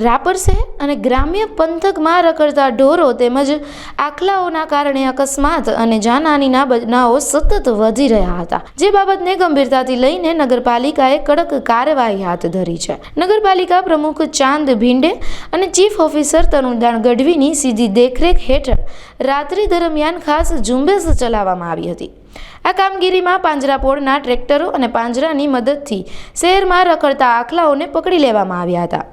રાપર શહેર અને ગ્રામ્ય પંથકમાં રખડતા ઢોરો તેમજ આખલાઓના કારણે અકસ્માત અને જાનહાનિના બનાવો સતત વધી રહ્યા હતા, જે બાબતને ગંભીરતાથી લઈને નગરપાલિકાએ કડક કાર્યવાહી હાથ ધરી છે. નગરપાલિકા પ્રમુખ ચાંદ ભીંડે અને ચીફ ઓફિસર તરુણદાન ગઢવીની સીધી દેખરેખ હેઠળ રાત્રિ દરમિયાન ખાસ ઝુંબેશ ચલાવવામાં આવી હતી. આ કામગીરીમાં પાંજરાપોળના ટ્રેક્ટરો અને પાંજરાની મદદથી શહેરમાં રખડતા આખલાઓને પકડી લેવામાં આવ્યા હતા.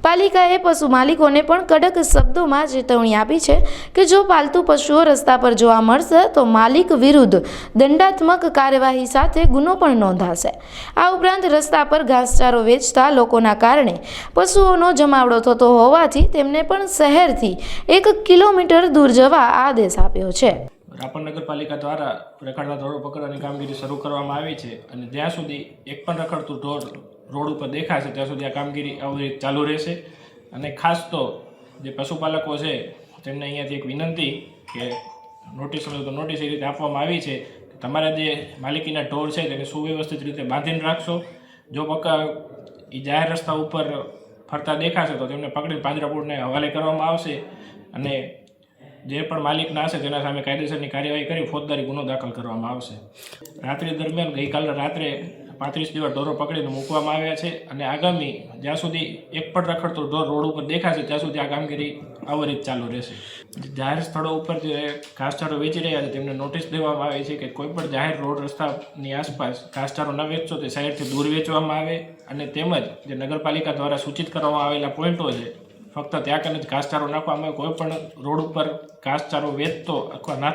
પાલિકાએ પશુ માલિકોને પણ કડક શબ્દોમાં ચેતવણી આપી છે કે જો પાલતુ પશુઓ રસ્તા પર જોવા મળશે તો માલિક વિરુદ્ધ દંડાત્મક કાર્યવાહી સાથે ગુનો પણ નોંધાશે. આ ઉપરાંત રસ્તા પર ઘાસચારો વેચતા લોકોના કારણે પશુઓનો જમાવડો થતો હોવાથી તેમને પણ શહેરથી 1 કિલોમીટર દૂર જવા આદેશ આપ્યો છે. રાપર નગરપાલિકા દ્વારા રખડતા ઢોરો પકડવાની કામગીરી શરૂ કરવામાં આવી છે અને જ્યાં સુધી એક પણ રખડતું ઢોર રોડ ઉપર દેખાશે ત્યાં સુધી આ કામગીરી આવી રીતે ચાલુ રહેશે. અને ખાસ તો જે પશુપાલકો છે તેમને અહીંયાથી એક વિનંતી કે નોટિસ એ રીતે આપવામાં આવી છે કે તમારા જે માલિકીના ઢોર છે તેને સુવ્યવસ્થિત રીતે બાંધીને રાખશો. જો એ જાહેર રસ્તા ઉપર ફરતા દેખાશે તો તેમને પકડી પાંજરાપોળને હવાલે કરવામાં આવશે અને જે પણ માલિકના હશે તેના સામે કાયદેસરની કાર્યવાહી કરી ફોજદારી ગુનો દાખલ કરવામાં આવશે. રાત્રિ દરમિયાન ગઈકાલે રાત્રે 35 જેવા ઢોરો પકડીને મૂકવામાં આવ્યા છે અને આગામી જ્યાં સુધી એક પણ રખડતો ઢોર રોડ ઉપર દેખાશે ત્યાં સુધી આ કામગીરી આવી રીતે ચાલુ રહેશે. જાહેર સ્થળો ઉપર જે ઘાસચારો વેચી રહ્યા છે તેમને નોટિસ દેવામાં આવે છે કે કોઈ પણ જાહેર રોડ રસ્તાની આસપાસ ઘાસચારો ન વેચશો તે શહેરથી દૂર વેચવામાં આવે અને તેમજ જે નગરપાલિકા દ્વારા સૂચિત કરવામાં આવેલા પોઈન્ટો છે ફક્ત ત્યાં કને જ ઘાસચારો નાખવામાં આવે. કોઈ પણ રોડ ઉપર ઘાસચારો વેચતો અથવા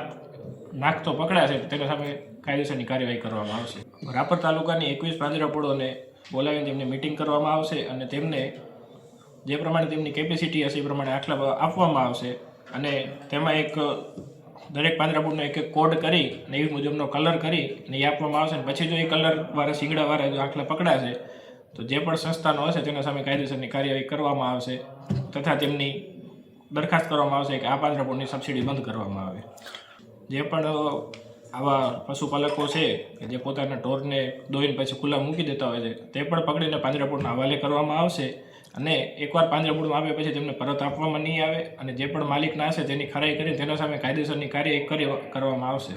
નાખતો પકડાશે તેના સામે કાયદેસરની કાર્યવાહી કરવામાં આવશે. રાપર તાલુકાની 21 પાંજરાપોળોને બોલાવીને તેમને મિટિંગ કરવામાં આવશે અને તેમને જે પ્રમાણે તેમની કેપેસિટી હશે એ પ્રમાણે આખલા આપવામાં આવશે અને તેમાં દરેક પાંજરાપોળનો એક કોડ કરી અને એવી મુજબનો કલર કરી અને એ આપવામાં આવશે. પછી જો એ કલરવાળા શીંગડાવાળા જો આખલા પકડાશે તો જે પણ સંસ્થાનો હશે તેના સામે કાયદેસરની કાર્યવાહી કરવામાં આવશે તથા તેમની દરખાસ્ત કરવામાં આવશે કે આ પાંજરાપોળની સબસિડી બંધ કરવામાં આવે. જે પણ આવા પશુપાલકો છે કે જે પોતાના ઢોરને દોઈને પછી ખુલ્લા મૂકી દેતા હોય છે તે પણ પકડીને પાંજરાપોળના હવાલે કરવામાં આવશે અને એકવાર પાંજરાપોળમાં આવે પછી તેમને પરત આપવામાં નહીં આવે અને જે પણ માલિકના હશે તેની ખરાઈ કરી તેના સામે કાયદેસરની કાર્યવાહી કરવામાં આવશે.